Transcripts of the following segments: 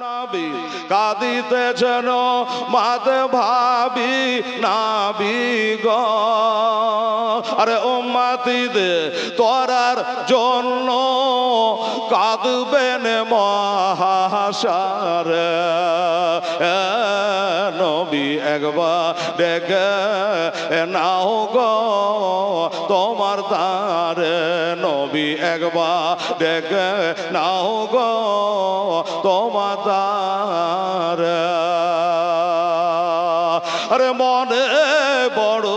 নবী কাঁদিতেছেন মাদ ভাবি নাবি গো, আরে উম্মতিদের তোরার জন্য কাঁদবেন মহাশারে। নবী একবার ডেকে নাও গো তোমার দ্বারে, নবী একবার ডেকে নাও গো তোমার দ্বারে। আরে মনে বড়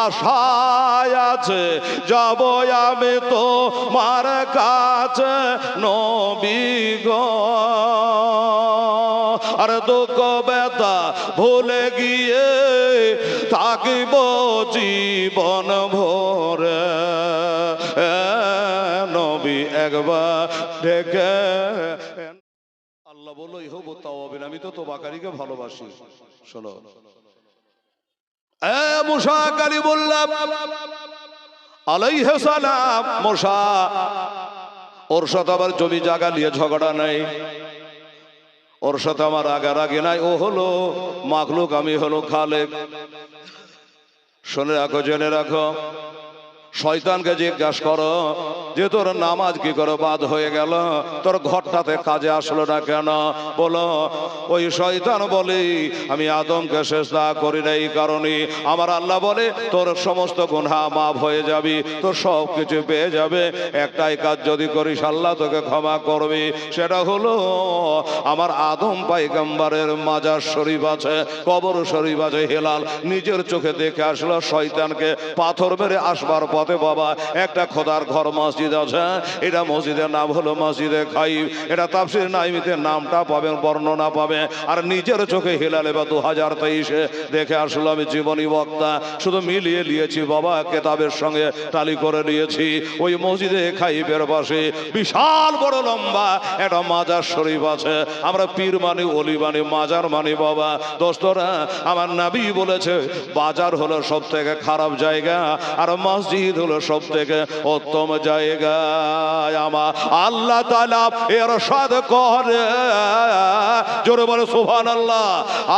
আশায় আছে যাব আমি তো মার কাছে নবী গো, আর দুঃখ ব্যথা ভুলে গিয়ে থাকিব জীবন ভরে। নবী একবার ডেকে আল্লাহ বলো ইহো বোতা হবে না, আমি তো তোবাকারীকে ভালোবাসি। শোনো মুসা কালিমুল্লাহ আলাইহিস সালাম, মুসা ওর সাথে আবার জমি জায়গা নিয়ে ঝগড়া নাই, ওর সাথে আমার রাগারাগি নাই। ও হলো মাখলুক, আমি হলো খালেক। শুনে রাখো, জেনে রাখো, শয়তানকে জিজ্ঞাসা করো যে তোর নামাজ কি করে বাদ হয়ে গেল, তোর ঘরটাতে কাজে আসলো না কেন? বলো ওই শয়তান বলে আমি আদমকে সেজদা করি না, এই কারণে আমার আল্লাহ বলে তোর সমস্ত গুনাহ মাফ হয়ে যাবি, তোর সব কিছু পেয়ে যাবে, একটাই কাজ যদি করিস আল্লাহ তোকে ক্ষমা করবি, সেটা হলো আমার আদম পয়গম্বরের মাজার শরীফ আছে, কবর শরীফ আছে। হেলাল নিজের চোখে দেখে আসলো শয়তানকে পাথর মেরে আসবার পথে বাবা একটা খোদার ঘর মসজিদ আছে, এটা মসজিদের নাম হলো মসজিদে খাইফ। এটা তাফসীর নাইমিতে নামটা পাবেন, বর্ণনা পাবে। আর নিজের চোখে হেলালে বা 2023-এ দেখে আসলো। আমি জীবনী বক্তা, শুধু মিলিয়ে নিয়েছি বাবা, কেতাবের সঙ্গে টালি করে নিয়েছি। ওই মসজিদে খাইফের পাশে বিশাল বড় লম্বা একটা মাজার শরীফ আছে। আমরা পীর মানি, অলি মানি, মাজার মানি বাবা। দোস্তরা, আমার নবী বলেছে বাজার হলো সব থেকে খারাপ জায়গা, আর মসজিদ হলো সব থেকে উত্তম জায়গা। আমার আল্লাহ তাআলা ইরশাদ করে, জোরে বলে সুবহানাল্লাহ।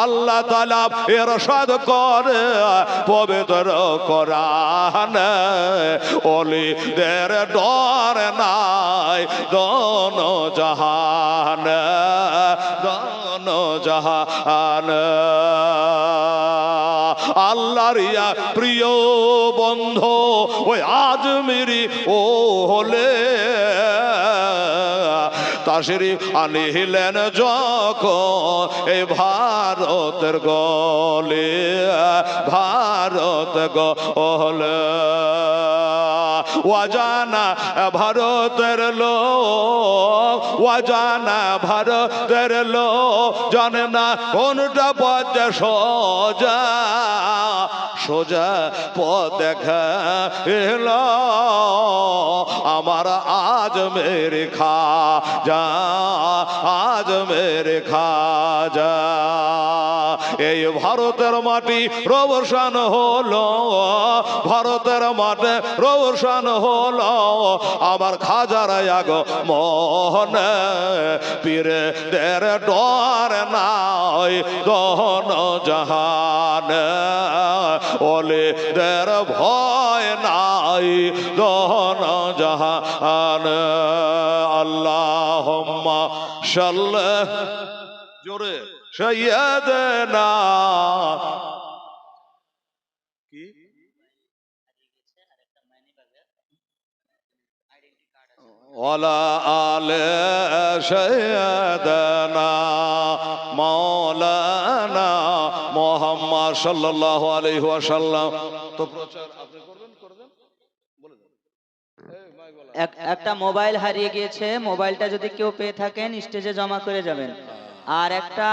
আল্লাহ তাআলা ইরশাদ করে পবিত্র কোরআনে, ওলিদের ডর নাই দোনো জাহান, দোনো জাহান। আল্লাহর প্রিয় বন্ধু ওই আজমিরি ও হলে তাশরীফ আনিলেন যখন এই ভারতের গলে, ভারত গলে ওয়াজানা ভারতের লোক, ওয়াজানা ভারতের লোক জানে না কোনটা পথ সোজা, সোজা পথ দেখা এলো আমার আজমের খাজা, আজমের খাজা। এই ভারতের মাটি রওশন হলো, ভারতের মাঠে রওশন হলো আমার খাজার আগমনে। পীরদের ডর নাই দোনো জাহানে, ওলিদের ভয় নাই দোনো জাহানে। আল্লাহুম্মা সাল্লি জোরে সাইয়্যিদানা কি ওয়ালা আলে সাইয়্যিদানা মাওলানা মুহাম্মদ সাল্লাল্লাহু আলাইহি ওয়াসাল্লাম। তো প্রচার আপনি করবেন, করবেন বলে দেন। একটা মোবাইল হারিয়ে গিয়েছে, মোবাইলটা যদি কেউ পেয়ে থাকেন স্টেজে জমা করে যাবেন। আর একটা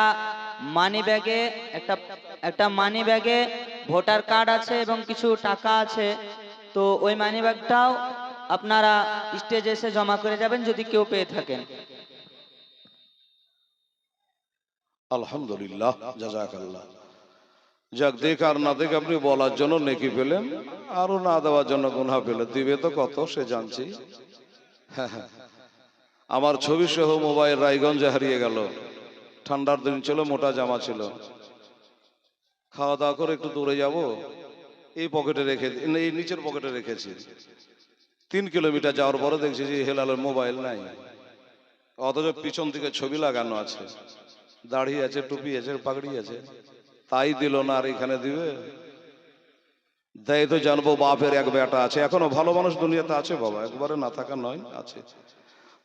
মানি ব্যাগে, একটা মানি ব্যাগে ভোটার কার্ড আছে এবং কিছু টাকা আছে, তো ওই মানি ব্যাগটাও আপনারা স্টেজে এসে জমা করে যাবেন যদি কেউ পেয়ে থাকেন। আলহামদুলিল্লাহ, জাযাকাল্লাহ। যাক, দেখ আর না দেখ আপনি বলার জন্য নেকি পেলেন, আরো না দেওয়ার জন্য গুনাহ পেলেন। দিবে তো কত সে জানছি। আমার ছবি সহ মোবাইল রায়গঞ্জে হারিয়ে গেল। ঠান্ডার দিন ছিল, মোটা জামা ছিল। খাওয়া দাওয়া করে একটু দূরে যাব, এই পকেটে রেখে, এই নিচের পকেটে রেখেছি। 3 কিলোমিটার যাওয়ার পরে দেখছি যে হেলালের মোবাইল নাই, অথচ পিছন দিকে ছবি লাগানো আছে, দাড়ি আছে, টুপি আছে, পাগড়ি আছে। তাই দিল না, আর এখানে দিবে? দেয় তো জানবো বাপের এক বেটা আছে। এখনো ভালো মানুষ দুনিয়াতে আছে বাবা, একবারে না থাকা নয়, আছে।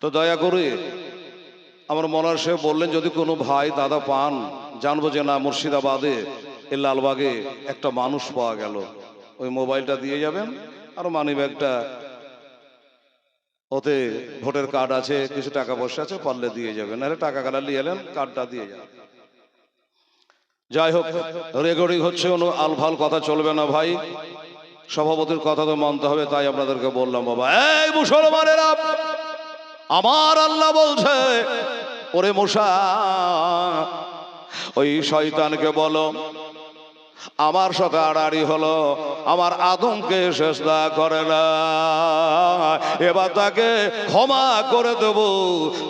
তো দয়া করে আমার মনার সাহেব বললেন, যদি কোনো ভাই দাদা পান, জানবো যে না মুর্শিদাবাদে এই লালবাগে একটা মানুষ পাওয়া গেল, ওই মোবাইলটা দিয়ে যাবেন। আর মানি ব্যাগটা, ওতে ভোটার কার্ড আছে, কিছু টাকা পয়সা আছে, পারলে দিয়ে যাবেন, নাহলে টাকা গালা নিয়ে এলেন, কার্ডটা দিয়ে যাবেন। যাই হোক, রেকর্ডিং হচ্ছে, কোনো আলফাল কথা চলবে না ভাই, সভাপতির কথা তো মানতে হবে, তাই আপনাদেরকে বললাম বাবা। এই মুসলমানেরা, আমার আল্লাহ বলছে, ওরে মুসা, ওই শয়তানকে বলো আমার সাথে আড়াআড়ি হলো, আমার আদমকে সেজদা করে না, এবার তাকে ক্ষমা করে দেব।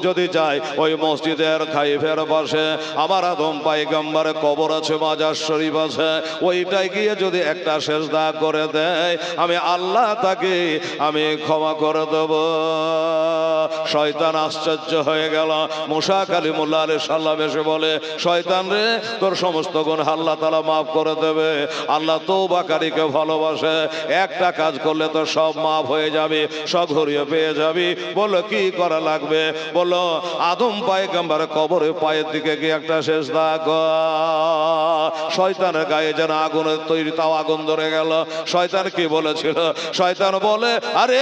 যদি যাই ওই মসজিদের খাইফের পাশে আমার আদম পায়গাম্বারের কবর আছে, মাজার শরীফ আছে, ওইটাই গিয়ে যদি একটা সেজদা করে দেয়, আমি আল্লাহ তাকে আমি ক্ষমা করে দেব। শয়তান আশ্চর্য হয়ে গেল। মুসা কালিমুল্লাহ আলাইহিস সালাম এসে বলে, শয়তান রে, তোর সমস্ত গুণ আল্লাহ তাআলা মাফ করে দেবে। আল্লাহ তওবাকারীকে ভালোবাসে, একটা কাজ করলে তো সব মাফ হয়ে যাবে, সব ঘুরিয়ে পেয়ে যাবি। বলো কি করা লাগবে? বলো আদম পয়গম্বরের কবরে পায়ের দিকে গিয়ে একটা সেজদা কর। শয়তানের গায়ে যেন আগুনের তৈরি, তাও আগুন ধরে গেল। শয়তান কি বলেছিল? শয়তান বলে, আরে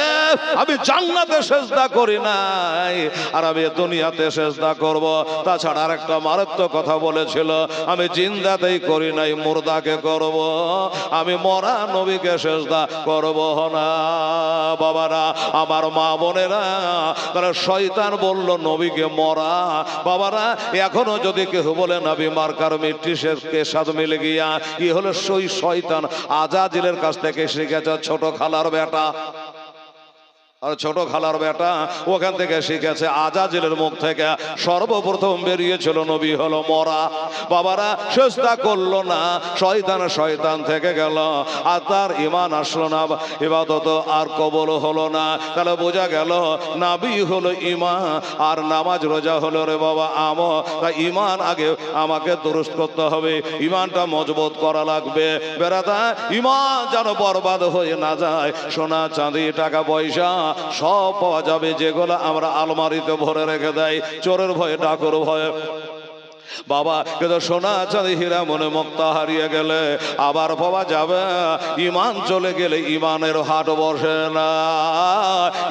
আমি জান্নাতে সেজদা করি নাই, আর আমি দুনিয়াতে সেজদা করব। তাছাড়া আরেকটা মারাত্মক কথা বলেছিল, আমি জিন্দাতেই করি নাই, মুর্দাকে করব, আমি মরা নবীকে সেজদা করব না। বাবারা, আমার মা বোনেরা, তারা শয়তান বলল নবীকে মরা। বাবারা, এখনো যদি কেউ বলে নবী মার্কার মিট্টি কে সাথ মিলে গিয়া, কি হলো সেই শয়তান আজাজিলের কাছ থেকে শিখেছে, ছোট খালার বেটা। আর ছোট খালার বেটা ওখান থেকে শিখেছে। আজাজিলের মুখ থেকে সর্বপ্রথম বেরিয়েছিল নবী হলো মরা। বাবারা, সেজদা করলো না, শয়তান থেকে গেল, আর তার ঈমান আসলো না, ইবাদত আর কবুল হলো না। তাহলে বোঝা গেল নবী হলো ঈমান, আর নামাজ রোজা হলো রে বাবা আমল। তাই ঈমান আগে আমাকে দুরুস্ত করতে হবে, ঈমানটা মজবুত করা লাগবে। বেরাদা, ঈমান যেন বরবাদ হয়ে না যায়। সোনা চাঁদি টাকা পয়সা সব পাওয়া যাবে, যেগুলো আমরা আলমারিতে ভরে রেখে দেয় চোরের ভয়ে, ডাকুর ভয়ে। বাবা, কিন্তু সোনা চাঁদি হীরা মনে মুক্তা হারিয়ে গেলে আবার পাওয়া যাবে। ঈমান চলে গেলে ঈমানের হাট বসে না,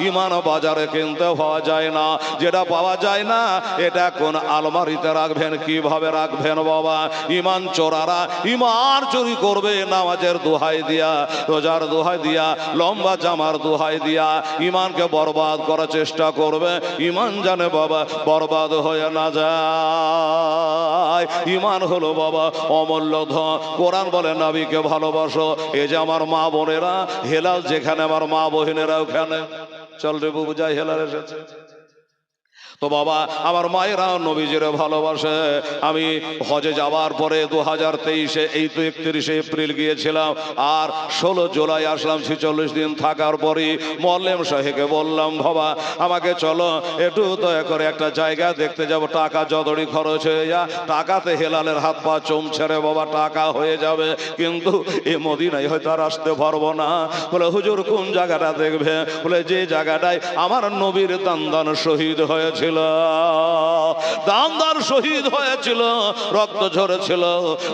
ঈমান বাজারে কিনতে পাওয়া যায় না। যেটা পাওয়া যায় না, এটা কোন আলমারিতে রাখবেন, কিভাবে রাখবেন বাবা? ঈমান চোরারা ঈমান চুরি করবে নামাজের দোহাই দিয়া, রোজার দোহাই দিয়া, লম্বা জামার দোহাই দিয়া ঈমানকে বরবাদ করার চেষ্টা করবে। ঈমান জানে বাবা বরবাদ হয়ে না যায়। ঈমান হলো বাবা অমূল্য ধন। কোরআন বলে নবীকে ভালোবাসো। এই যে আমার মা বোনেরা, হেলাল যেখানে, আমার মা বোনেরা ওখানে। চল রে বুবু যাই, হেলাল এসেছে। তো বাবা, আমার মায়েরা নবীজিরে ভালোবাসে। আমি হজে যাওয়ার পরে 2023-এ, এই তো 31শে এপ্রিল গিয়েছিলাম, আর 16 জুলাই আসলাম। 46 দিন থাকার পরই মোয়াল্লেম সাহেবকে বললাম, বাবা আমাকে চলো একটু দয়া করে একটা জায়গা দেখতে যাব। টাকা যতই খরচ হয়ে যা, টাকাতে হেলালের হাত পা চমছে রে বাবা, টাকা হয়ে যাবে, কিন্তু এ মদিনায় হয়তো আর আসতে পারবো না। বলে হুজুর কোন জায়গাটা দেখবে? বলে যে জায়গাটায় আমার নবীর দান শহীদ হয়েছিল, দামদার শহীদ হয়েছিল, রক্ত ঝরেছিল,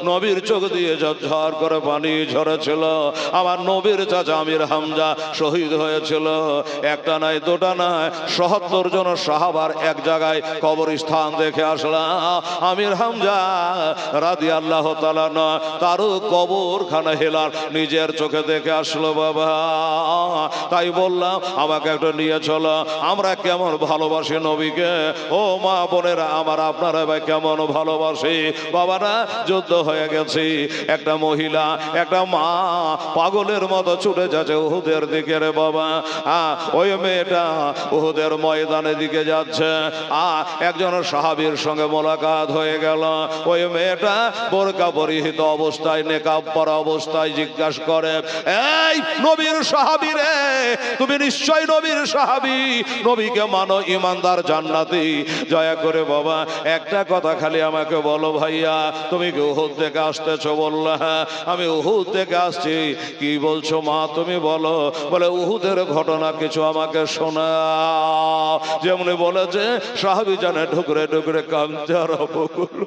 নবীর চোখ দিয়ে ঝরঝর করে পানি ঝরেছিল। আমার নবীর চাচা আমির হামজা শহীদ হয়েছিল। একটা নাই, দুটা নয়, ৭৭ জন সাহাবার এক জায়গায় কবরস্থান দেখে আসলাম। আমির হামজা রাদিয়াল্লাহু তাআলা নয়, তারও কবরখানা হেলাল নিজের চোখে দেখে আসলো বাবা। তাই বললাম আমাকে একটু নিয়ে চলো, আমরা কেমন ভালোবাসি নবীকে। ও মা বোনেরা আমার, আপনারা ভাই কেমন ভালোবাসে বাবা না। যুদ্ধ হয়ে গেছে, একটা মহিলা একটা মা পাগলের মতো ছুটে যাচ্ছে উহুদের দিকে রে বাবা। ওই মেয়েটা উহুদের ময়দানের দিকে যাচ্ছে, একজন সাহাবীর সঙ্গে মোলাকাত হয়ে গেল। ওই মেয়েটা বোরকা পরিহিত অবস্থায়, নেকাব পরা অবস্থায় জিজ্ঞাসা করে, এই নবীর সাহাবী রে, তুমি নিশ্চয় নবীর সাহাবী, নবীকে মানো, ইমানদার, জান্নাতি, দয়া করে বাবা একটা কথা খালি আমাকে বলো ভাইয়া, তুমি কি উহুদ থেকে আসতেছো? বললা হ্যাঁ, আমি উহুদ থেকে আসছি। কি বলছো মা তুমি বলো? বলে উহুদের ঘটনা কিছু আমাকে শোনা। যেমনি বলেছে সাহাবী জানে ঢুকরে ঢুকরে কাঁদতে আরম্ভ করলো,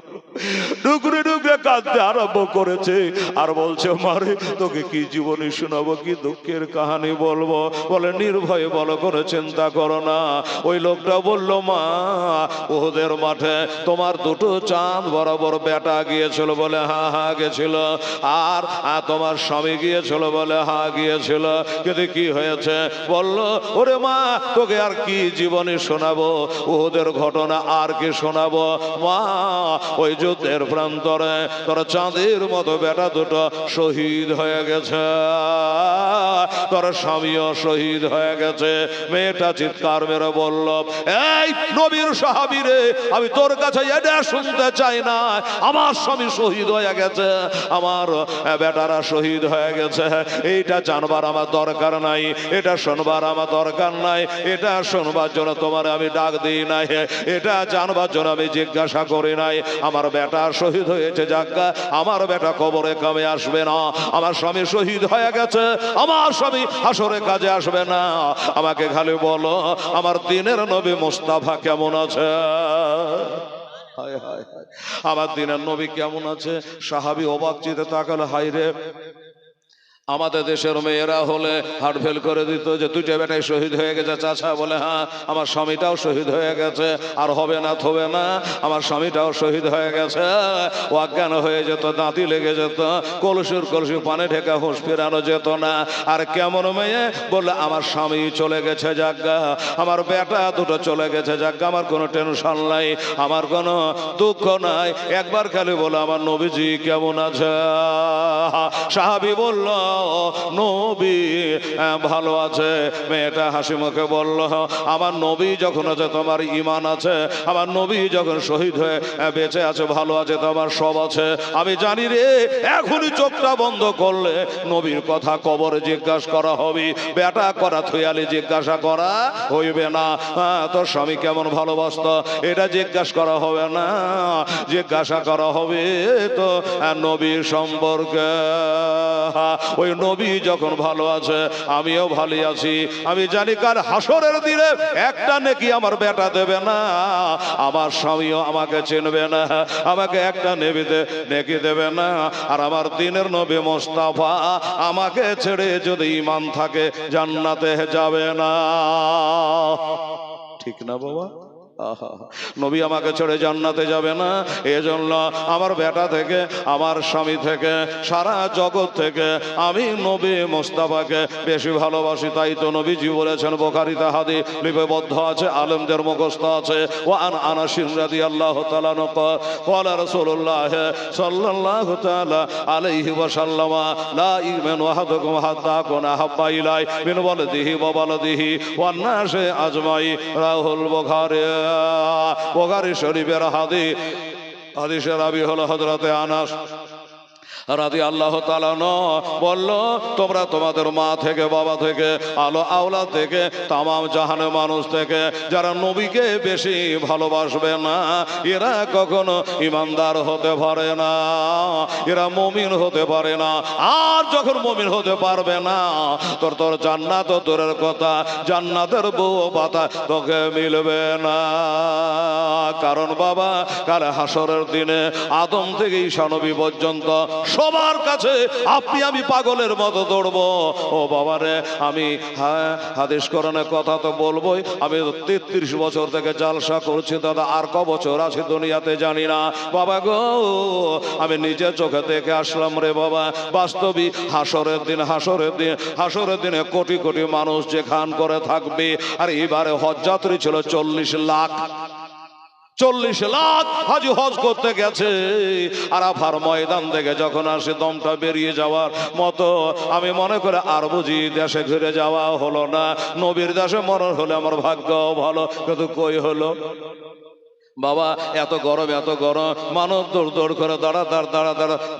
ঢুকরে ঢুকরে কাঁদতে আরম্ভ করেছে আর বলছে মারে তোকে কি জীবনী শোনাবো, কি দুঃখের কাহানি বলবো? বলে নির্ভয়ে বলো, কোনো চিন্তা করো না। ওই লোকটা বলল মা উহুদের মাঠে তোমার দুটো চাঁদ বরাবর বেটা গিয়েছিল? বলে হ্যাঁ হ্যাঁ গেছিল। আর তোমার স্বামী গিয়েছিল? বলে হ্যাঁ গিয়েছিল। কিন্তু কি হয়েছে? বলল ওরে মা তোকে আর কি জীবনী শোনাবো, উহুদের ঘটনা আর কি শোনাবো মা? ওই যুদ্ধের প্রান্তরে তোর চাঁদের মতো বেটা দুটো শহীদ হয়ে গেছে, তোর স্বামীও শহীদ হয়ে গেছে। মেয়েটা চিৎকার মেরে বলল, এই নবীর সাহাবী রে, আমি তোর কাছে এটা শুনতে চাই না, আমার স্বামী শহীদ হয়ে গেছে, আমার বেটারা শহীদ হয়ে গেছে, এইটা জানবার আমার দরকার নাই, এটা শোনবার আমার দরকার নাই, এটা শোনবার জন্য তোমার আমি ডাক দিই নাই, এটা জানবার জন্য আমি জিজ্ঞাসা করি নাই। আমার বেটা শহীদ হয়েছে, যাজ্ঞা আমার বেটা কবরে কামে আসবে না, আমার স্বামী শহীদ হয়ে গেছে, আমার স্বামী হাসরে কাজে আসবে না। আমাকে খালি বলো আমার দিনের নবী মুস্তাফা কেমন আছে? হায় হায় হায়, আমার দিনের নবী কেমন আছে? সাহাবী অবাক চিতে তাকালো, হাই রে, আমাদের দেশের মেয়েরা হলে হার্ট ফেল করে দিত যে দুইটা বেটাই শহীদ হয়ে গেছে চাচা। বলে হ্যাঁ আমার স্বামীটাও শহীদ হয়ে গেছে, আর হবে না থবে না, আমার স্বামীটাও শহীদ হয়ে গেছে। ও অজ্ঞান হয়ে যেত, দাঁতি লেগে যেত, কলসির কলসি পানে ঢেকা হুঁশ ফেরানো যেত না। আর কেমন মেয়ে? বললে আমার স্বামী চলে গেছে যাজ্ঞা, আমার বেটা দুটো চলে গেছে যাজ্ঞা, আমার কোনো টেনশন নাই, আমার কোনো দুঃখ নাই। একবার খালি বলে আমার নবীজি কেমন আছে? সাহাবী বলল নবী ভালো আছে। মেয়েটা হাসি মুখে বলল আমার নবী যখন আছে তোমার ঈমান আছে, আমার নবী যখন শহীদ হয়ে বেঁচে আছে ভালো আছে, তোমার সব আছে। আমি জানি রে, এখনই চোখটা বন্ধ করলে নবীর কথা কবরে জিজ্ঞাসা করা হবে, বেটা করা থুয়ালি জিজ্ঞাসা করা হইবে না। তোর স্বামী কেমন ভালোবাসত এটা জিজ্ঞাসা করা হবে না, জিজ্ঞাসা করা হবে তো নবীর সম্পর্কে। ওই নবী যখন ভালো আছে আমিও ভালো আছি। আমি জানি কার হাসরের দিনে একটা নেকি আমার বেটা দেবে না, আমার স্বামীও আমাকে চিনবে না, আমাকে একটা নেকি দেবে না। আর আমার দিনের নবী মুস্তাফা আমাকে ছেড়ে যদি ঈমান থাকে জান্নাতে যাবে না। ঠিক না বাবা? নবী আমাকে ছেড়ে জান্নাতে যাবে না। এজন্য আমার বেটা থেকে, আমার স্বামী থেকে, সারা জগৎ থেকে আমি নবী মুস্তাফাকে বেশি ভালোবাসি। তাই তো নবীজি বলেছেন, বুখারীতে হাদিস লিপিবদ্ধ আছে, আলেমদের মুখস্থ আছে, ওয়া আন আনাস রাদিয়াল্লাহু তাআলা ক্বালা রাসূলুল্লাহ সাল্লাল্লাহু তাআলা আলাইহি ওয়া সাল্লাম লা ইউমিনু আহাদুকুম হাত্তা কুনা হাব্বা ইলাই মিন ওয়ালিদিহি ওয়া ওয়ালাদিহি ওয়ান নাসি আজমাই। রাহুল বুখারী, বুখারী শরীফের হাদিসের রাবি হলো হযরতে আনাস রাদিয়াল্লাহু তাআলা বলল, তোমরা তোমাদের মা থেকে, বাবা থেকে, আলো আওলাদ থেকে, তামাম জাহানের মানুষ থেকে যারা নবীকে বেশি ভালোবাসবে না এরা কখনো ইমানদার হতে পারে না, এরা মুমিন হতে পারে না। আর যখন মুমিন হতে পারবে না তোর জান্নাত দূরের কথা, জান্নাতের বউ পাতা তোকে মিলবে না। কারণ বাবা কাল হাসরের দিনে আদম থেকে ঈসা নবী পর্যন্ত সবার কাছে আপনি আমি পাগলের মতো দৌড়বো। ও বাবারে, আমি হাদিস কোরআনের কথা তো বলবোই। আমি 33 বছর থেকে জালসা করছি দাদা, আর ক বছর আছে দুনিয়াতে জানি না বাবা গো। আমি নিজের চোখে দেখে আসলাম রে বাবা, বাস্তবই হাসরের দিনে কোটি কোটি মানুষ যেখান করে থাকবে। আর এবারে হজ যাত্রী ছিল 40 লাখ। 40 লাখ হাজি হজ করতে গেছে, আরাফার ময়দান থেকে যখন আসে দমটা বেরিয়ে যাওয়ার মতো, আমি মনে করে আর বুঝি দেশে ঘুরে যাওয়া হলো না, নবীর দেশে মরণ হলে আমার ভাগ্য ভালো, কিন্তু কই হলো বাবা। এত গরম মানব দৌড় দৌড় করে দাঁড়া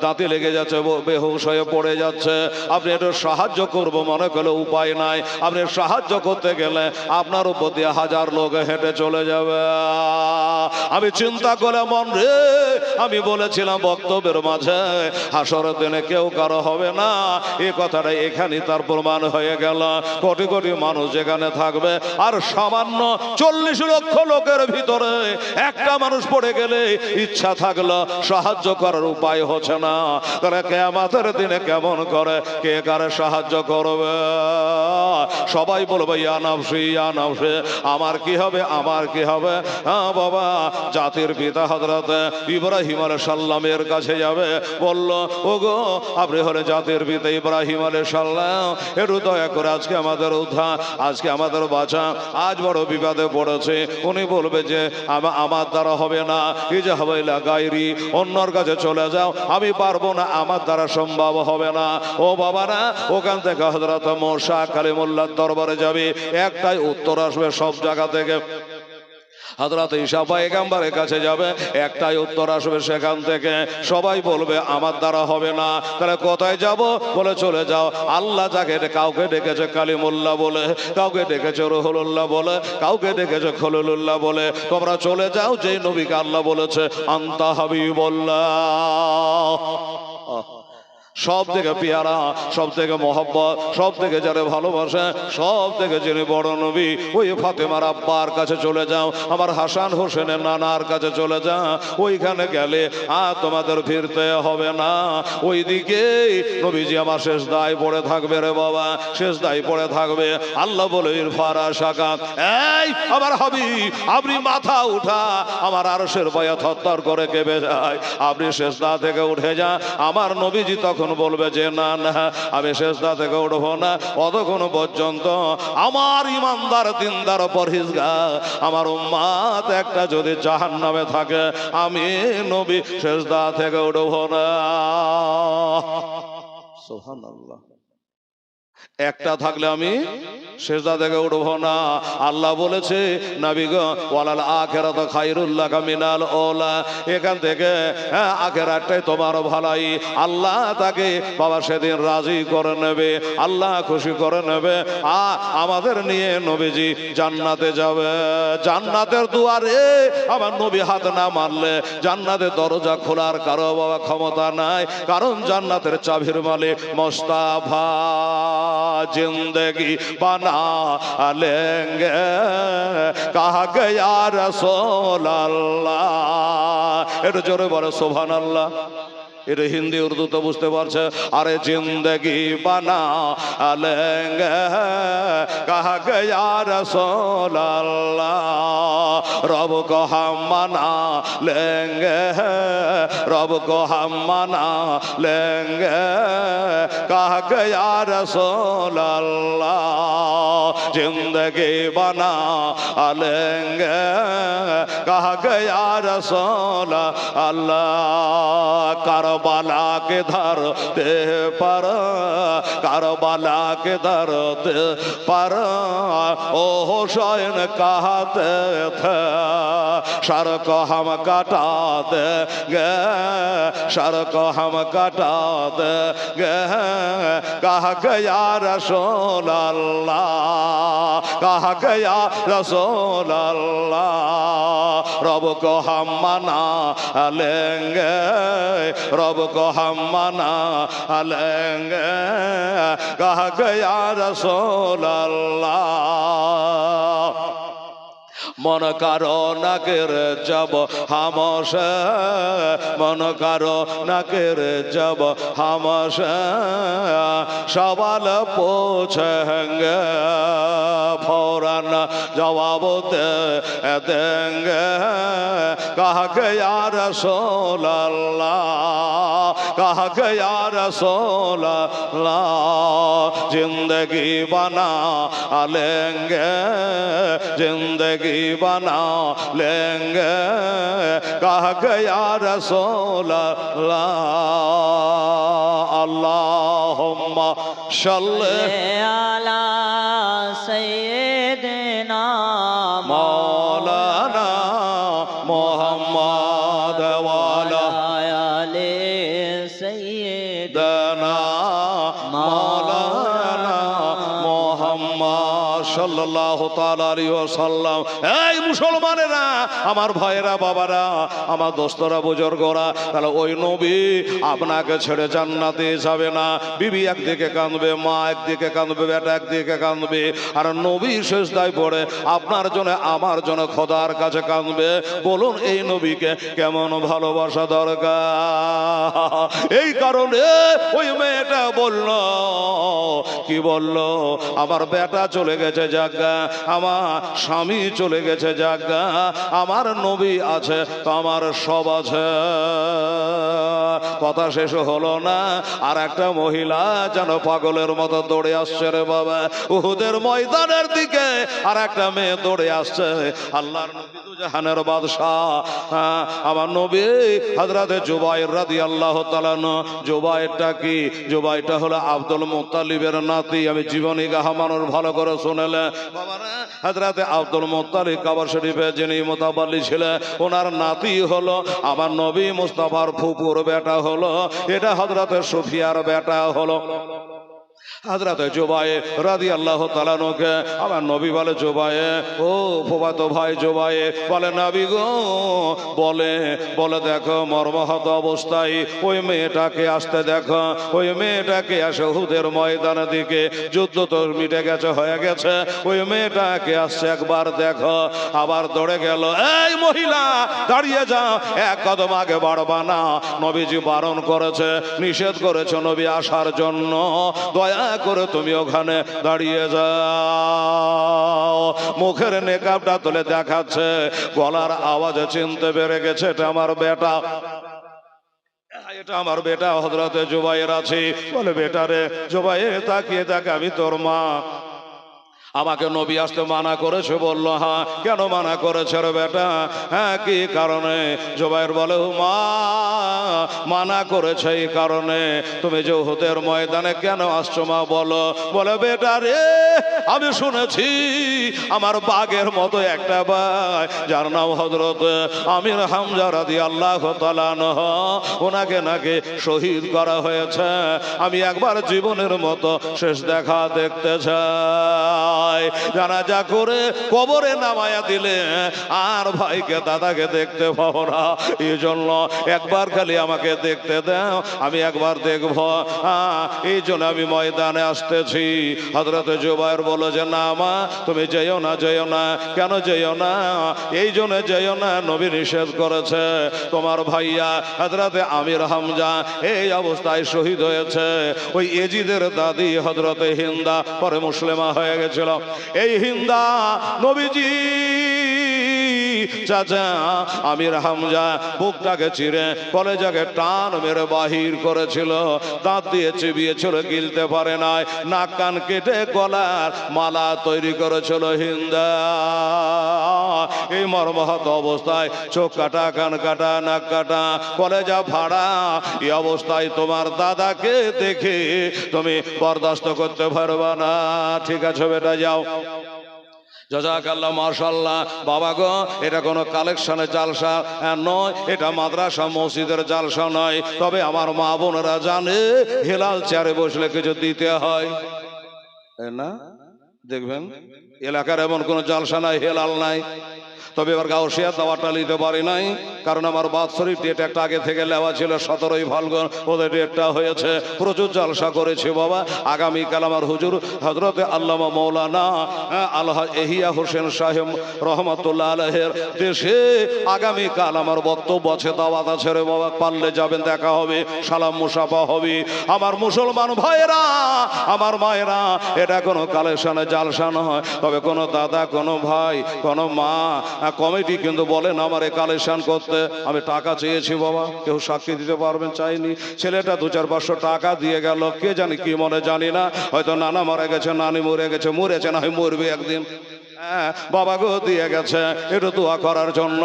দাঁতে লেগে যাচ্ছে, বেহুশ হয়ে পড়ে যাচ্ছে। আপনি একটু সাহায্য করব মনে করলে উপায় নাই। আপনি সাহায্য করতে গেলে আপনার উপর দিয়ে 1000 লোক হেঁটে চলে যাবে। আমি চিন্তা করে মন রে, আমি বলেছিলাম বক্তব্যের মাঝে হাসরের দিনে কেউ কারো হবে না, এই কথাটা এখানে তার প্রমাণ হয়ে গেল। কোটি কোটি মানুষ যেখানে থাকবে, আর সামান্য 40 লক্ষ লোকের ভিতরে একটা মানুষ পড়ে গেলে ইচ্ছা থাকলো সাহায্য করার উপায় হচ্ছে না, তাহলে কিয়ামতের দিনে কেমন করে কে কারে সাহায্য করবে? সবাই বলবে ইয়া নাফসি ইয়া নাফসি, আমার কি হবে আমার কি হবে। হ্যাঁ বাবা, জাতির পিতা হযরত ইব্রাহিম আলাইহিস সালামের কাছে যাবে, বলল ওগো আপনি হলে জাতির পিতা ইব্রাহিম আলাইহিস সালাম, একটু দয়া করে আজকে আমাদের উদ্ধার, আজকে আমাদের বাঁচা, আজ বড় বিপদে পড়েছে। উনি বলবে যে আমার দ্বারা হবে না, ইজাহাবা ইলা গায়রি, অন্যর কাছে চলে যাও, আমি পারবো না, আমার দ্বারা সম্ভব হবে না। ও বাবা না, ওখান থেকে হযরত মুসা কালিমুল্লাহর দরবারে যাবে, একটাই উত্তর আসবে সব জায়গা থেকে। হযরত ঈসা পয়গম্বরের কাছে যাবে, একটাই উত্তর আসবে সেখান থেকে। সবাই বলবে আমার দ্বারা হবে না। তাহলে কোথায় যাব? বলে চলে যাও, আল্লাহ যাকে কাউকে ডেকেছে কালিমুল্লাহ বলে, কাউকে ডেকেছে রুহুল্লাহ বলে, কাউকে ডেকেছে খলিলুল্লাহ বলে, তোমরা চলে যাও যেই নবীকে আল্লাহ বলেছে আনতা হাবিবুল্লাহ। সব থেকে পেয়ারা, সব থেকে মহব্বত, সব থেকে যারা ভালোবাসে, সব থেকে যিনি বড় নবী, ওই ফাতেমার আব্বার কাছে চলে যাও, আমার হাসান হোসেনের নানার কাছে চলে যাও। ওইখানে গেলে আর তোমাদের ফিরতে হবে না। ওইদিকে নবীজি আমার শেষ দায় পড়ে থাকবে রে বাবা, শেষ দায় পড়ে থাকবে। আল্লাহ বলে ইরফারা শাকাত, এই আমার হাবিব আপনি মাথা উঠা, আমার আরশের ভয়ে থরথর করে কেঁপে যায়, আপনি শেষ দা থেকে উঠে যা। আমার নবীজি তখন বলবে যে না না, আমি শেষদা থেকে উঠবো না অতক্ষণ পর্যন্ত আমার ইমানদার দিনদার পরহেজগার আমার উম্মাত একটা যদি জাহান্নামে থাকে, আমি নবী শেষদা থেকে উঠবো না। সুবহানাল্লাহ। একটা থাকলে আমি সেজদা থেকে উঠবো না। আল্লাহ বলেছে নবী গো ওয়ালাল আখিরাতু খায়রুল লাকা মিনাল উলা, এখান থেকে আখিরাতটাই তোমার ভালাই। আল্লাহ তাকে বাবা সেদিন রাজি করে নেবে, আল্লাহ খুশি করে নেবে, আমাদের নিয়ে নবীজি জান্নাতে যাবে। জান্নাতের দুয়ারে আমার নবী হাত না মারলে জান্নাতের দরজা খোলার কারো বাবা ক্ষমতা নাই, কারণ জান্নাতের চাবির মালিক মুস্তাফা जिंदगी बना लेंगे कहा गया रसूल अल्लाह। এটা জোরে বলে সুবহানাল্লাহ। এটা হিন্দি উর্দু তো বুঝতে পারছে। আরে জিন্দগি বানা লেঙ্গে কাহা গয়া রসূল আল্লাহ, রব কো হাম মানা লেঙ্গে, রব কো হাম মানা লেঙ্গে কাহা গয়া রসূল আল্লাহ, জিন্দগি বানা লেঙ্গে কাহা গয়া রসূল আল্লাহ। কারবালা के धरते पर, करबला के धरते पर ओ हुसैन कहते थे सर को हम कटा देंगे, सर को हम कटा देंगे कहा गया रसूल अल्लाह, कहा गया रसूल अल्लाह, रब को हम मना लेंगे, रब को हम मना लेंगे कहा गया रसूल अल्लाह। मन करो न कर जब हमसे, मन करो न कर जब हमसे सवाल पूछेंगे फौरन जवाब दे देंगे कहा गया रसूल अल्लाह, कहा गया रसूल अल्लाह, जिंदगी बना लेंगे, जिंदगी बना लेंगे कह गया रसूल अल्लाहुम्मा सल्ले आला सय्यिदना मौलाना मोहम्मद वाला आले सय्यिदना मौलाना मोहम्मद সাল্লাল্লাহু তাআলা আলাইহি ওয়াসাল্লাম। এই মুসলমানেরা, আমার ভাইয়েরা, বাবারা, আমার দোস্তরা, বুজুর্গরা, তাহলে ওই নবী আপনাকে ছেড়ে জান্নাতে যাবে না। বিবি একদিকে কাঁদবে, মা একদিকে কাঁদবে, বেটা একদিকে কাঁদবে, আর নবী সেজদায় পড়ে আপনার জন্য আমার জন্য খোদার কাছে কাঁদবে। বলুন এই নবীকে কেমন ভালোবাসা দরকার। এই কারণে ওই মেয়েটা বলল, কি বলল, আমার বেটা চলে গেছে জাগা, আমার স্বামী চলে গেছে জাগা, আমার নবী আছে তো আমার সব আছে। কথা শেষ হলো না, আর একটা মহিলা যেন পাগলের মতো দৌড়ে আসছে রে বাবা উহুদের ময়দানের দিকে। আর একটা মেয়ে দৌড়ে আসছে। আল্লাহর নবী দুজাহানের বাদশাহ, আমার নবী হযরতে জুবাইর রাদিয়াল্লাহু তাআলা আনহু। জুবাইরটা কি? জুবাইরটা হলো আব্দুল মুত্তালিবের নাতি। আমি জীবনী গাহা মানুষ ভালো করে শুনেলে বাবারা, হযরতে আব্দুল মুত্তালিব কাবা শরীফে যিনি মুতাওয়াল্লি ছিলেন, ওনার নাতি হলো আমার নবী মুস্তাফার ফুপুর বেটা হলো, এটা হযরতে সুফিয়ার বেটা হলো হযরতে জুবাইর রাদিয়াল্লাহু তাআলা আনহুকে আমার নবী বলে, জুবাইর, ও ফুফাতো ভাই জুবাইর, বলে নবী গো, বলে বলে দেখো মর্মাহত অবস্থায় ওই মেয়েটাকে আসতে দেখো, ওই মেয়েটাকে আসে উহুদের ময়দানের দিকে। যুদ্ধ তো মিটে গেছে, হয়ে গেছে, ওই মেয়েটাকে আসছে, একবার দেখো। আবার দৌড়ে গেল, এই মহিলা দাঁড়িয়ে যাও, এক কদম আগে বাড়বা না, নবীজি বারণ করেছে, নিষেধ করেছে নবী আসার জন্য, দয়া করে তুমি ওখানে দাঁড়িয়ে যাও। মুখের নেকাবটা তুলে দেখাচ্ছে, গলার আওয়াজে চিনতে পেরে গেছে এটা আমার বেটা, এটা আমার বেটা হযরতে জুবাইর আছে। বলে, বেটা রে জুবাইর, তাকিয়ে দেখ, আমি তোর মা। আমাকে নবী আসতে মানা করেছে। বলল, হ্যাঁ, কেন মানা করেছে রে বেটা? হ্যাঁ, কি কারণে? জুবাইর বলে, মা মানা করেছে এই কারণে, তুমি যে উহুদের ময়দানে কেন আসছো মা বলো। বলে, বেটা রে, আমি শুনেছি আমার বাঘের মতো একটা ভাই, যার নাম হযরত আমির হামজা রাদিয়াল্লাহু তাআলা আনহু, ওনাকে নাকি শহীদ করা হয়েছে। আমি একবার জীবনের মতো শেষ দেখা দেখতে চাই। জানাজা করে কবরে নামায়া দিলে আর ভাইকে দাদাকে দেখতে পাবো না, এই জন্য একবার খালি আমাকে দেখতে দাও, আমি একবার দেখব, এই জন্য আমি ময়দানে আসতেছি। হযরতে জুবাইর বলো যে, না মা, তুমি যেও না, যেও না। কেন যেও না? এই জন্য যেও না, নবী নিষেধ করেছে। তোমার ভাইয়া হযরতে আমির হামজা এই অবস্থায় শহীদ হয়েছে। ওই এজিদের দাদি হযরতে হিন্দা পরে মুসলিমা হয়ে গেছিল। এই হিন্দা নবীজি চাচা আমির হামজা বুকটাকে চিরে কলেজাকে টান মেরে বাহির করেছিল, দাঁত দিয়ে চিবিয়েছিল, গিলতে পারে নাই, নাক কান কেটে গলার মালা তৈরি করেছিল হিন্দা। এই মর্মাহত অবস্থায় চোখ কাটা, কান কাটা, নাক কাটা, কলেজা ফাড়া, এই অবস্থায় তোমার দাদাকে দেখে তুমি বরদাস্ত করতে পারবা না। ঠিক আছে বেটা, যাও। জাযাকাল্লাহ, মাশাআল্লাহ। বাবা গো, এটা কোনো কালেকশনের জালসা নয়, এটা মাদ্রাসা মসজিদের জালসা নয়। তবে আমার মা বোনেরা জানে হেলাল চেয়ারে বসলে কিছু দিতে হয় না। দেখবেন এলাকার এমন কোনো জালসা নাই, হেলাল নাই। তবে এবার গাউসিয়া দাওয়াটা নিতে পারি নাই, কারণ আমার বাৎসরিক ডেট একটা আগে থেকে নেওয়া ছিল, 17ই ফাল্গুন ওদের ডেটটা হয়েছে। প্রচুর জালসা করেছি বাবা। আগামীকাল আমার হুজুর হযরতে আল্লামা মৌলানা আলহাজ এহিয়া হোসেন সাহেব রহমাতুল্লাহ আলাইহির দেশে আগামীকাল আমার বক্তব্য আছে, দাওয়াত আছে রে বাবা। পারলে যাবেন, দেখা হবে, সালাম মুসাফা হবে। আমার মুসলমান ভাইয়েরা, আমার মায়েরা, এটা কোনো কালেকশনে জালসা নয়। তবে কোনো দাদা, কোনো ভাই, কোনো মা কমিটি কিন্তু বলেন আমার এই কালেকশন করতে। আমি টাকা চেয়েছি বাবা, কেউ সাক্ষী দিতে পারবেন? চাইনি। ছেলেটা 200-400 টাকা দিয়ে গেল, কে জানি কি মনে, জানি না। হয়তো নানা মারা গেছে, নানি মরে গেছে, মরেছে না হয় মরবে একদিন। বাবা গো দিয়ে গেছে একটু দোয়া করার জন্য।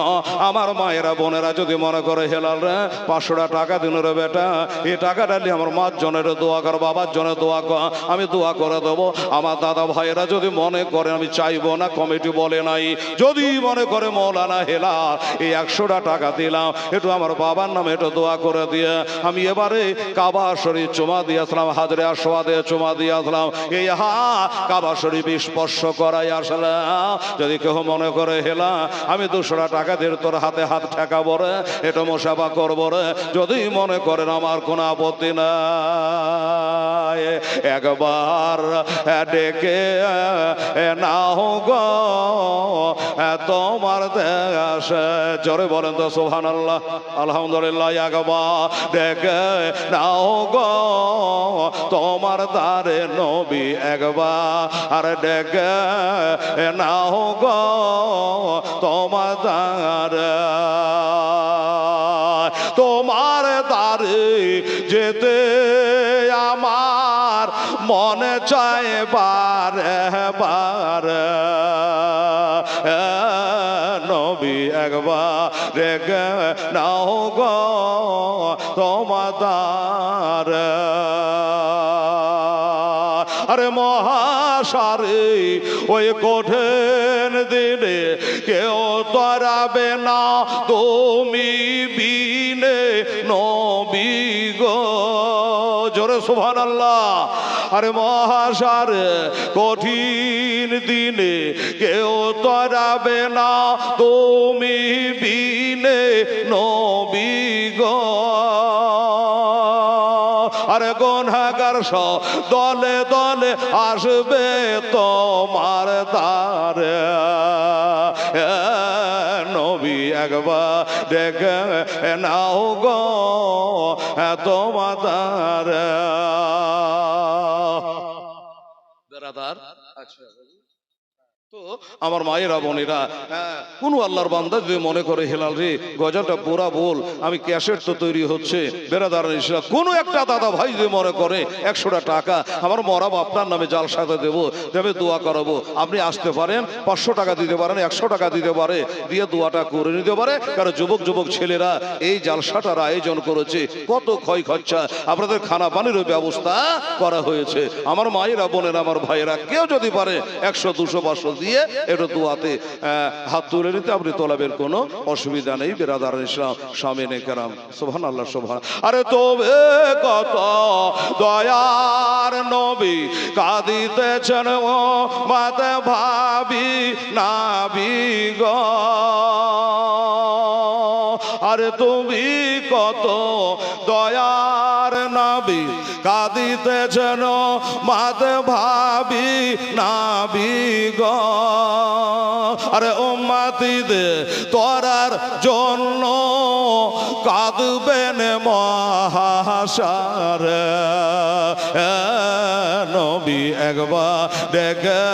আমার মায়েরা বোনেরা যদি মনে করে হেলাল রে 500 টাকা দিন রে বেটা, এই টাকাটা নিয়ে আমার মার জনের দোয়া কর, বাবার জন্য দোয়া কর, আমি দোয়া করে দেবো। আমার দাদা ভাইয়েরা যদি মনে করে আমি চাইবো না, কমিটি বলে নাই, যদি মনে করে মৌলানা হেলাল এই 100 টাকা দিলাম একটু আমার বাবার নামে একটু দোয়া করে দিয়ে আমি এবারে কাবা শরীফ চুমা দিয়ে আসলাম, হাজরে আসওয়াদে চুমা দিয়ে আসলাম, এই কাবা শরীফ স্পর্শ করাই আসলাম। যদি কেউ মনে করে হেলা আমি 200 টাকা দিয়ে তোর হাতে হাত ঠেকাবো রে, এটা মোসাফা করবো রে, যদি মনে করেন আমার কোনো আপত্তি নাই। একবার ডেকে নাও গো তোমার দেশে, জোরে বলেন তো সুবহানাল্লাহ আলহামদুলিল্লাহ। একবার ডেকে নাও গো তোমার দারে নবী, একবার ডেকে নাও গো তোমার দারে, তোমার দারে যেতে আমার মনে চায় বারে বারে, নবী একবার রেগে নাও গো তোমার দারে। আরে মহাসারে ওই কঠিন দিনে কেউ তরাবে না তুমি বিনে নবী গো, জোরে সুবহানাল্লাহ। আরে মহাসারে কঠিন দিনে কেউ তরাবে না তুমি বিনে নবী গো, আরে গুনাহগার সব দলে দলে আসবে তোমার দ্বারে, নবী একবার ডেকে নাও গো তোমার দ্বারে। বেরাদার তো আমার মায়েরা বোনেরা, কোন আল্লাহর বান্দা যদি মনে করে হেলাল রে গজলটা পুরা বল, আমি ক্যাসেট তো তৈরি হচ্ছে বেরাদার ইসলাম, কোনো একটা দাদা ভাই যদি মনে করে 100 টাকা আমার মরা আপনার নামে জালসাতে দেবো, দেবে দোয়া করাবো, আপনি আসতে পারেন, 500 টাকা দিতে পারেন, 100 টাকা দিতে পারে, দিয়ে দোয়াটা করে নিতে পারে। কারণ যুবক যুবক ছেলেরা এই জালসাটার আয়োজন করেছে, কত ক্ষয় খরচা, আপনাদের খানা পানিরও ব্যবস্থা করা হয়েছে। আমার মায়েরা বোনেরা আমার ভাইয়েরা কেউ যদি পারে 100 200 500 দিয়ে একটু দোয়াতে হাত তুলে নিতে আপনি তোলাবের কোনো অসুবিধা নেই বেরাদার ইসলাম সামিনে কেরাম সুবহানাল্লাহ সুবহান। আরে তবে কত দয়ার নবী কাঁদিতেছেন ও মাতে ভাবি নাবি গো, আরে তুমি কত দয়ার নবী কাঁদিতেছেন মাতে ভাবি নাবি গো, আরে উম্মতিদের তোরার জন্য কাঁদবেন মহাশারে, নবী একবার ডেকে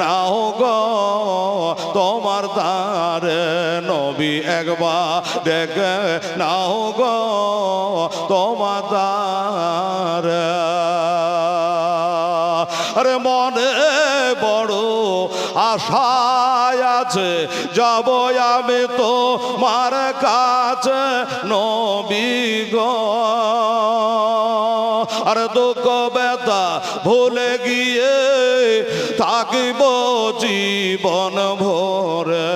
নাও গো তোমার দ্বারে, নবী একবার ডেকে নাও গো তোমার দ্বারে। আরে মনে বড় আশায় আছে যাব আমি তো মার কাছে নবী গো, আর দুঃখ ব্যথা ভুলে গিয়ে থাকিব জীবন ভরে,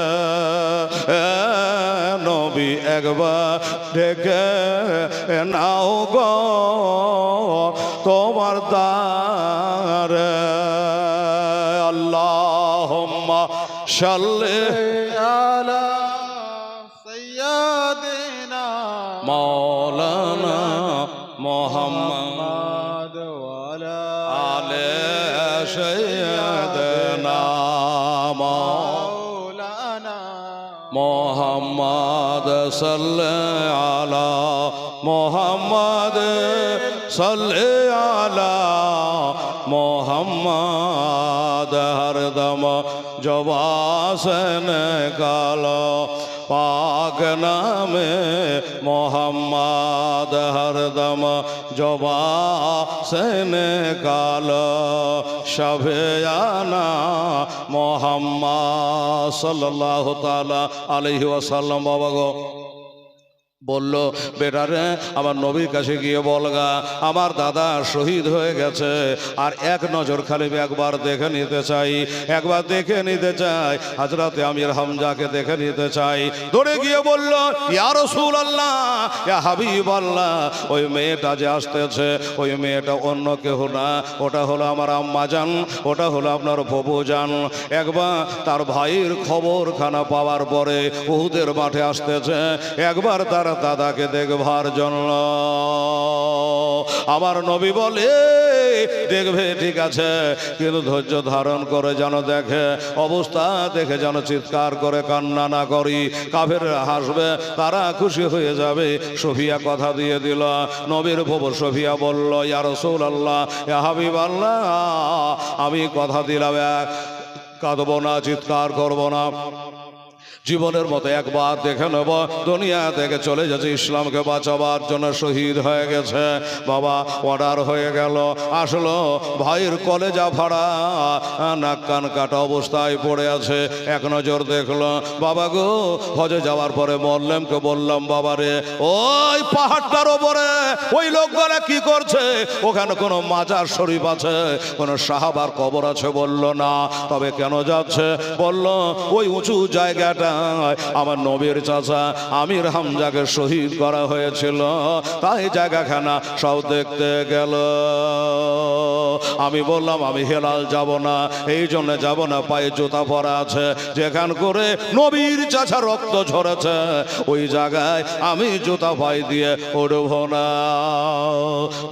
নবী একবার ডেকে নাও গো তোমার দ্বারে। আল্লাহুম্মা সাল্লি আলা সাইয়্যিদিনা মাওলানা মুহাম্মদ ওয়ালা আলে সাইয়্যিদিনা মাওলানা মুহাম্মদ সাল্লি আলা মুহাম্মদ সাল্লি আলা মুহাম্মদ, হরদম জবান কালো पाक नामे मोहम्मद हरदम जबा से निकालो शबे आना मोहम्मद सल्लल्लाहु ताला अलैहि वसल्लम। बाबा गो বলল, বেটারে আমার নবীর কাছে গিয়ে বলগা আমার দাদা শহীদ হয়ে গেছে, আর এক নজর খালি একবার দেখে নিতে চাই, একবার দেখে নিতে চাই, হযরতে আমির হামজাকে দেখে নিতে চাই। দৌড়ে গিয়ে বলল, ইয়া রাসূলুল্লাহ, ইয়া হাবিবাল্লাহ, ওই মেয়েটা যে আসতেছে ওই মেয়েটা অন্য কেউ না, ওটা হলো আমার আম্মাজান, ওটা হলো আপনার ফুফুজান। একবার তার ভাইয়ের খবরখানা পাওয়ার পরে উহুদের মাঠে আসতেছে, একবার তার দাদাকে দেখবার জন্য। আমার নবী বলে, দেখবে ঠিক আছে, কিন্তু ধৈর্য ধারণ করে যেন দেখে, অবস্থা দেখে যেন চিৎকার করে কান্না না করি, কাফেররা হাসবে, তারা খুশি হয়ে যাবে। সফিয়া কথা দিয়ে দিল। নবীর ফুফু সফিয়া বলল, ইয়া রাসূলুল্লাহ, ইয়া হাবিবাল্লাহ, আমি কথা দিলাম, কাঁদবো না, চিৎকার করবো না, জীবনের মতো একবার দেখে নেব, দুনিয়া থেকে চলে যাচ্ছে, ইসলামকে বাঁচাবার জন্য শহীদ হয়ে গেছে। বাবা অর্ডার হয়ে গেল, আসলো ভাইয়ের কলেজা ফাড়া, নাক কান কাটা অবস্থায় পড়ে আছে। এক নজর দেখলো, বাবা গো হজে যাওয়ার পরে মল্লেমকে বললাম, বাবারে ওই পাহাড়টার ওপরে ওই লোকগুলা কি করছে, ওখানে কোনো মাজার শরীফ আছে, কোনো সাহাবার কবর আছে? বলল না। তবে কেন যাচ্ছে? বলল ওই উঁচু জায়গাটা আমার নবীর চাচা আমির হামজাকে শহীদ করা হয়েছিল, তাই জায়গাখানা সব দেখতে গেল। আমি বললাম, আমি হেলাল যাব না, এই জন্য যাব না, পায়ে জুতা পরা আছে, যেখান করে নবীর চাচা রক্ত ঝরেছে ওই জায়গায় আমি জুতা পায়ে দিয়ে উঠব না।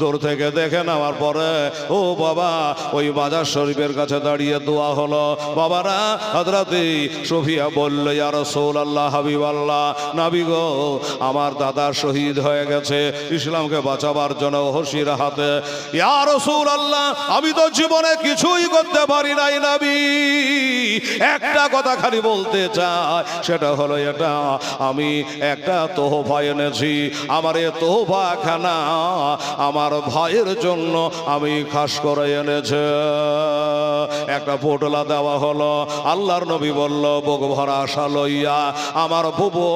দূর থেকে দেখে নেওয়ার পরে ও বাবা ওই বাজার শরীফের কাছে দাঁড়িয়ে দোয়া হলো। বাবারা হযরতে সফিয়া বলল, ইয়া রাসূলুল্লাহ, হাবিবাল্লাহ, নবী গো আমার দাদা শহীদ হয়ে গেছে ইসলামকে বাঁচাবার জন্য ওহশির হাতে। ইয়া রাসূলুল্লাহ, আমি তো জীবনে কিছুই করতে পারি নাই নবী, একটা কথা খালি বলতে চাই, সেটা হলো এটা, আমি একটা তোহফা এনেছি, আমার এ তোহফাখানা আমার ভাইয়ের জন্য আমি খাস করে এনেছে। একটা পোটলা দেওয়া হলো। আল্লাহর নবী বলল, বুক ভরা আশা লইয়া আমার বুবু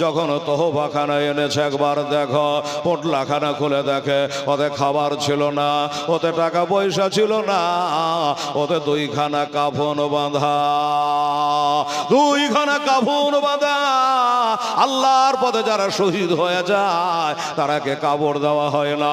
যখন তোহফাখানা এনেছে, একবার দেখো। পোটলাখানা খুলে দেখে, ওতে খাবার ছিল না, ওতে টাকা পয়সা ছিল না, ওতে দুইখানা কাফন বাঁধা, দুইখানা কাফন বাঁধা। আল্লাহর পথে যারা শহীদ হয়ে যায় তারাকে কাপড় দেওয়া হয় না,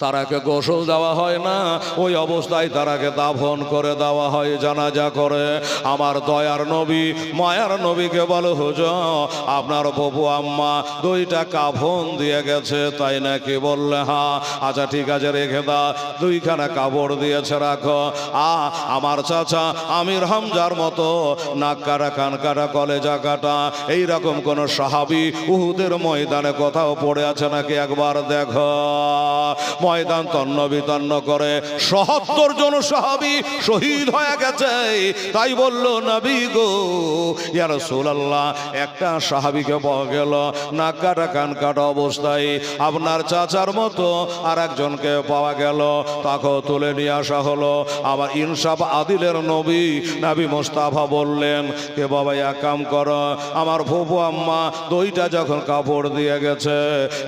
তারাকে গোসল দেওয়া হয় না, ওই অবস্থায় তারাকে দাফন করে দেওয়া হয়, জানাজা করে। আমার দয়ার নবী মায়ার নবীকে বলো, হুজুর আপনার বাবু আম্মা দুইটা কাফন দিয়ে গেছে, তাই নাকি? বললে হ্যাঁ। আচ্ছা ঠিক আছে, রেখে দাও, দুইখানা কাপড় দিয়েছে, রাখো। আমার চাচা আমির হামজার মতো নাক কাটা, কান কাটা, কলেজা কাটা এইরকম কোন সাহাবী উহুদের ময়দানে কোথাও পড়ে আছে নাকি? একবার দেখো। ময়দান তন্ন বিতন্ন করে ৭৭ জন সাহাবী শহীদ হয়ে গেছে। তাই বলল, নবী গো ইয়া রাসূলুল্লাহ, একটা সাহাবীকে পাওয়া গেল নাক কাটা, কান কাটা অবস্থায়, আপনার চাচার মতো আর একজনকে পাওয়া গেল, তাকে তুলে নিয়ে আসা হলো। আবার ইনসাফ আদিলের নবী নবী মুস্তাফা বললেন, কে বাবা এক কাম করো, আমার ফুফু আম্মা দুইটা যখন কাপড় দিয়ে গেছে,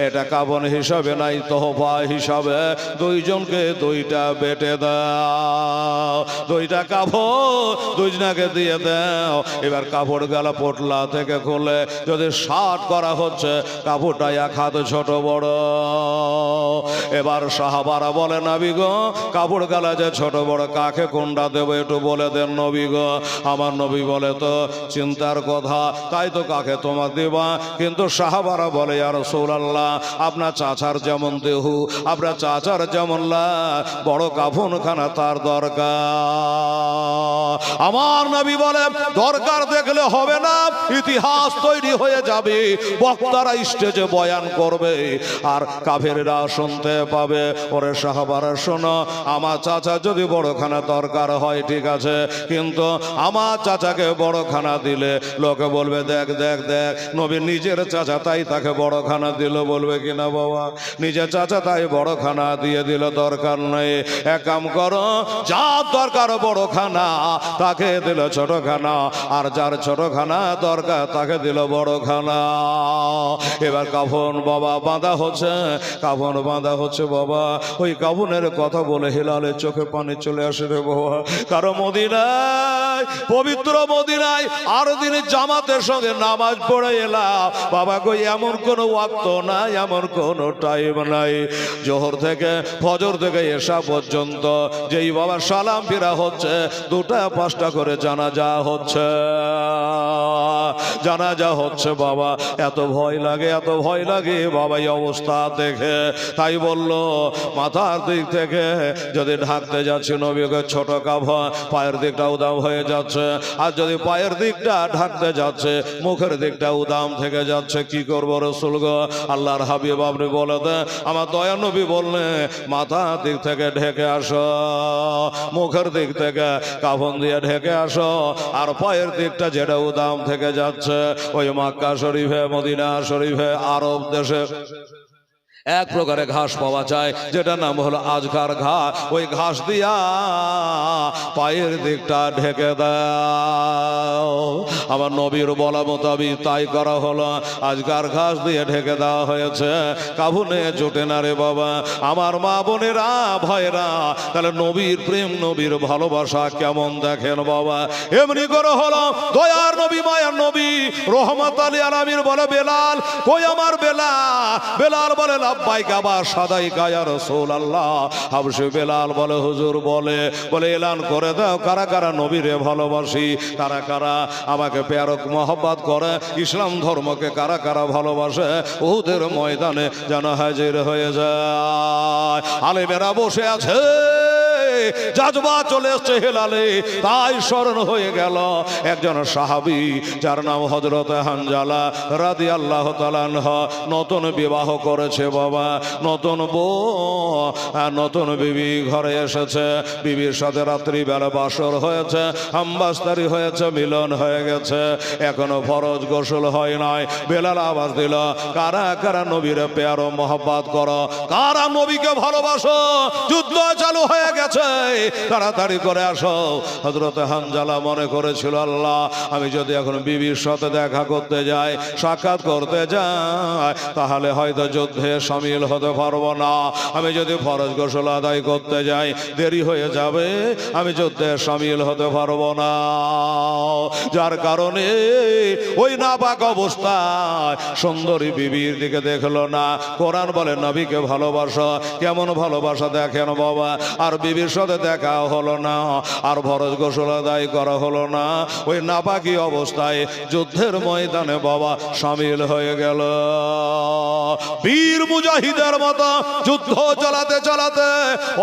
এটা কাফন হিসাবে নাই, তোহফা হিসাবে দুইজনকে দুইটা বেটে দাও, দুইটা কাপড় দুইজনাকে দিয়ে দাও। এবার কাপড় গেলা পোটলা থেকে খুলে যদি 60 করা হচ্ছে, কাপড়টা এক হাত ছোট বড়। এবার সাহাবারা বলে, নবী গো কাপড় গালা যে ছোট বড়, কাকে কোনটা দেবো একটু বলে দেন নবী গো। আমার নবী বলে, তো চিন্তার কথা, তাই তো কাকে তোমার দেবা। কিন্তু সাহাবারা বলে, ইয়া রাসূলুল্লাহ, আপনার চাচার যেমন দেহু, আপনার চাচার যেমন বড় কাফনখানা তার দরকার। আমার নবী বলে দরকার দেখলে হবে না, ইতিহাস তৈরি হয়ে যাবে, বক্তারা স্টেজে বয়ান করবে আর কাফেররা শুনতে পাবে। ওরে সাহাবারা শোনো, আমার চাচা যদি বড়খানা দরকার হয় ঠিক আছে, কিন্তু আমার চাচাকে বড়খানা দিলে লোকে বলবে দেখ দেখ দেখ নবী নিজের চাচা তাই তাকে বড়খানা দিল, বলবে কিনা বাবা? নিজের চাচা তাই বড়খানা দিয়ে দিল, দরকার নেই। এক কাম করো, যার দরকার বড়খানা তাকে দিল ছোটখানা, আর যার ছোটখানা দরকার তাকে দিল বড়খানা। এবার কাফন বাবা বাঁধা হচ্ছে, কাফন বাঁধা হচ্ছে বাবা। ওই কাফনের কথা বলে হেলালের চোখে পানি চলে আসে রে বাবা। কারো মদিনায়, পবিত্র মদিনায় আর দিনে জামাতের সঙ্গে নামাজ পড়ে এলাম বাবা গো, এমন কোন ওয়াক্ত নাই, এমন কোন টাইম নাই, জোহর থেকে ফজর থেকে এশা পর্যন্ত যেই বাবা সালাম ফিরা হচ্ছে, 2টা 5টা করে জানাজা হচ্ছে, জানাজা হচ্ছে বাবা। এত ভয় লাগে, এত ভয় লাগে বাবা এই অবস্থা দেখে। তাই বলল মাথার দিক থেকে যদি ঢাকতে যাচ্ছে নবীকে ছোট কাফন, পায়ের দিকটা উদাম হয়ে যাচ্ছে, আর যদি পায়ের দিকটা ঢাকতে যাচ্ছে মুখের দিকটা উদাম থেকে যাচ্ছে, কি করবো রাসূল গো? আল্লাহর হাবিব আপনি বলে দেন, আমার দয়া নবী বললেন মাথার দিক থেকে ঢেকে আসো, মুখের দিক থেকে কাফন দিয়ে ঢেকে আসো, আর পায়ের দিকটা যেটা উদাম থেকে যাচ্ছে ওই মক্কা শরীফে, মদিনা শরীফে, আরব দেশে এক প্রকারে ঘাস পাওয়া যায় যেটার নাম হলো আজকার ঘাস। ওই ঘাস দিয়া পায়ের দিকটা ঢেকে দাও। আমার নবীর বলা মোতাবিক তাই করা হলো, আজকার ঘাস দিয়ে ঢেকে দেওয়া হয়েছে। কাফনে জোটে না রে বাবা। আমার মা বোনেরা ভাইরা, তাহলে নবীর প্রেম, নবীর ভালোবাসা কেমন দেখেন বাবা। এমনি করে হলো দয়ার নবী, মায়ার নবী রহমত আলী আলামিন বলে বেলাল, কই আমার বেলাল? বেলাল বলে লাব্বাইকা বা সাদাইকা ইয়া রাসূলুল্লাহ। হাবশী বেলাল বলে হুজুর বলে এলান করে দাও কারা কারা নবীরে ভালোবাসি, কারা কারা আমাকে প্যারক মহব্বত করে, ইসলাম ধর্মকে কারা কারা ভালোবাসে, উহুদের ময়দানে যেন হাজির হয়ে যায়। আলেমেরা বসে আছে, জাজবা চলে এসছে হেলালে, তাই স্মরণ হয়ে গেল একজন সাহাবী যার নাম হযরত হানজালা রাদিয়াল্লাহু তাআলা আনহু। নতুন বিবাহ করেছে বাবা, নতুন বউ, নতুন বিবি ঘরে এসেছে, বিবির সাথে রাত্রি বেলা বাসর হয়েছে, হামবাস্তারি হয়েছে, মিলন হয়ে গেছে, এখনো ফরজ গোসল হয় নাই। বেলাল আওয়াজ দিল, কারা কারা নবীরে প্যার ও মহব্বত করো, কারা নবীকে ভালোবাসো, যুদ্ধ চালু হয়ে গেছে, তাড়াতাড়ি করে আসো। হযরত হানজালা মনে করেছিল, আল্লাহ আমি যদি এখন বিবির সাথে দেখা করতে যাই, সাক্ষাৎ করতে যাই, তাহলে হয়তো যুদ্ধে শামিল হতে পারবো না। আমি যদি ফরজ গোসল আদায় করতে যাই দেরি হয়ে যাবে, আমি যুদ্ধে শামিল হতে পারবো না। যার কারণে ওই নাপাক অবস্থায় সুন্দরী বিবির দিকে দেখলো না। কোরআন বলে নবীকে ভালোবাসা, কেমন ভালোবাসা দেখেন বাবা। আর বিবির সাথে দেখা হলো না, আর ফরজ গোসল আদায় করা হলো না, ওই নাপাকি অবস্থায় যুদ্ধের ময়দানে বাবা শামিল হয়ে গেল। বীর মুজাহিদের মতো যুদ্ধ চালাতে চালাতে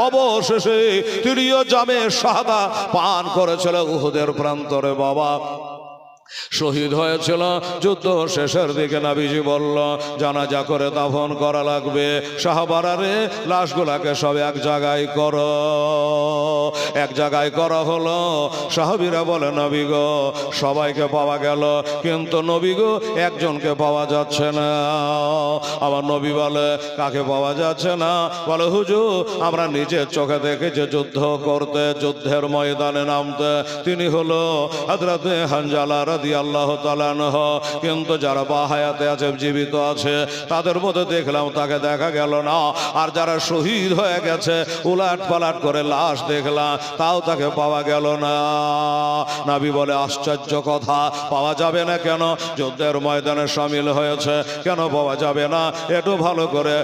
অবশেষে তিনিও জামে শাহাদা পান করেছিল উহুদের প্রান্তরে বাবা, শহীদ হয়েছিল। যুদ্ধ শেষের দিকে নবীজি বলল জানাজা করে দাফন করা লাগবে, সাহাবারারে লাশগুলাকে সব এক জায়গায় করো। এক জায়গায় করা হলো। সাহাবীরা বলে নবী গো সবাইকে পাওয়া গেল, কিন্তু নবী গো একজনকে পাওয়া যাচ্ছে না। আমার নবী বলে কাকে পাওয়া যাচ্ছে না? বলে হুজুর আমরা নিজের চোখে দেখেছি যুদ্ধ করতে, যুদ্ধের ময়দানে নামতে, তিনি হলো হযরত হানজালা রাদিয়াল্লাহু তাআলা আনহু। কিন্তু যারা বাহায়াতে আছে, জীবিত আছে, তাদের মধ্যে দেখলাম তাকে দেখা গেল না। আর যারা শহীদ হয়ে গেছে উলাট পালাট করে লাশ দেখলাম, তাও তাকে পাওয়া গেল না। নবী বলে আশ্চর্য কথা, পাওয়া যাবে না কেন? যুদ্ধের ময়দানে শামিল হয়েছে, কেন পাওয়া যাবে না? একটু ভালো করে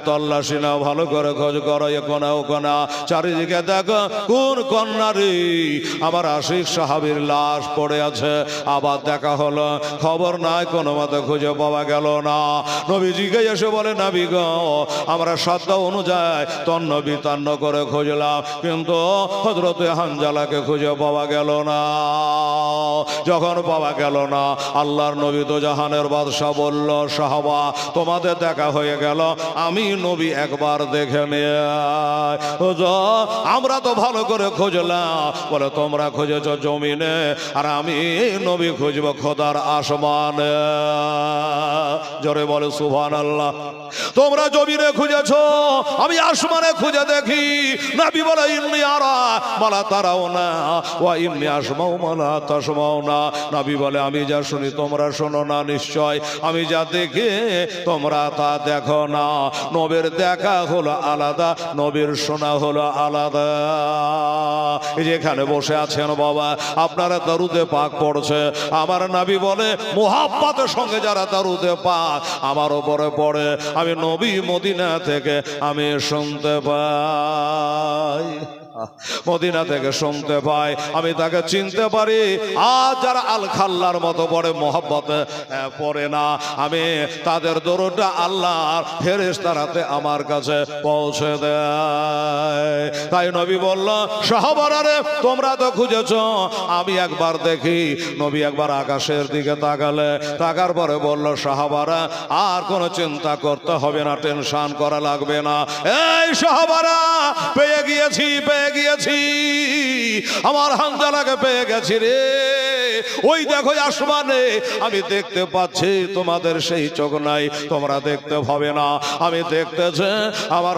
তল্লাশি নাও, ভালো করে খোঁজ করো, এ কোনা ও কোনা, চারিদিকে দেখো কোন কন্যা রে আমার আশিক সাহাবীর লাশ পড়ে আছে। আবার আবার দেখা হলো, খবর নাই, কোনো মতে খুঁজে পাওয়া গেল না। নবীজিকে এসে বলে, নবী গো, আমরা সাধ্য অনুযায়ী তন্ন বিতান্ন করে খুঁজলাম, কিন্তু হযরতে হানজালাকে খুঁজে পাওয়া গেল না। যখন পাওয়া গেল না, আল্লাহর নবী তো জাহানের বাদশাহ বলল, সাহাবা তোমাদের দেখা হয়ে গেল, আমি নবী একবার দেখে নিয়ে আমরা তো ভালো করে খুঁজলাম। বলে তোমরা খুঁজেছ জমিনে, আর আমি নবী খুঁজব খোদার আসমানে। জোরে বলে সুবহানাল্লাহ। তোমরা জমিনে খুঁজেছ, আমি আসমানে খুঁজে দেখি। নবী বলে ইন্নী আরা মালা তারাও না, ওয়া ইন্নী আসমাউ মালা তাসমাউ না। নবী বলে আমি যা শুনি তোমরা শোনো না, নিশ্চয় আমি যা দেখি তোমরা তা দেখো না। নবীর দেখা হলো আলাদা, নবীর শোনা হলো আলাদা। এই যে এখানে বসে আছেন বাবা, আপনারা দরুদে পাক পড়ছে, আমার নবী বলে মুহাব্বতের সঙ্গে যারা দরুদে পাক আমার উপরে পড়ে, আমি নবী মদিনা থেকে আমি শুনতে পাই, মদিনা থেকে শুনতে পাই, আমি তাকে চিনতে পারি। আর যারা আল খাল্লার মতো পড়ে, মোহাব্বতে পড়ে না, আমি তাদের দরুদটা আল্লাহর ফেরেশতারাতে আমার কাছে পৌঁছে দেয়। তাই নবী বলল, সাহাবারা রে তোমরা তো খুঁজেছ, আমি একবার দেখি। নবী একবার আকাশের দিকে তাকালে, তাকার পরে বলল, সাহাবারা আর কোনো চিন্তা করতে হবে না, টেনশন করা লাগবে না। এই সাহাবারা, পেয়ে গিয়েছি, পেয়ে গিয়েছি, আমার হানজালাকে পেয়ে গেছি রে। ওই দেখো আসমানে আমি দেখতে পাচ্ছি, তোমাদের সেই চোখ নাই, তোমরা দেখতে হবে না, আমি দেখতেছি আমার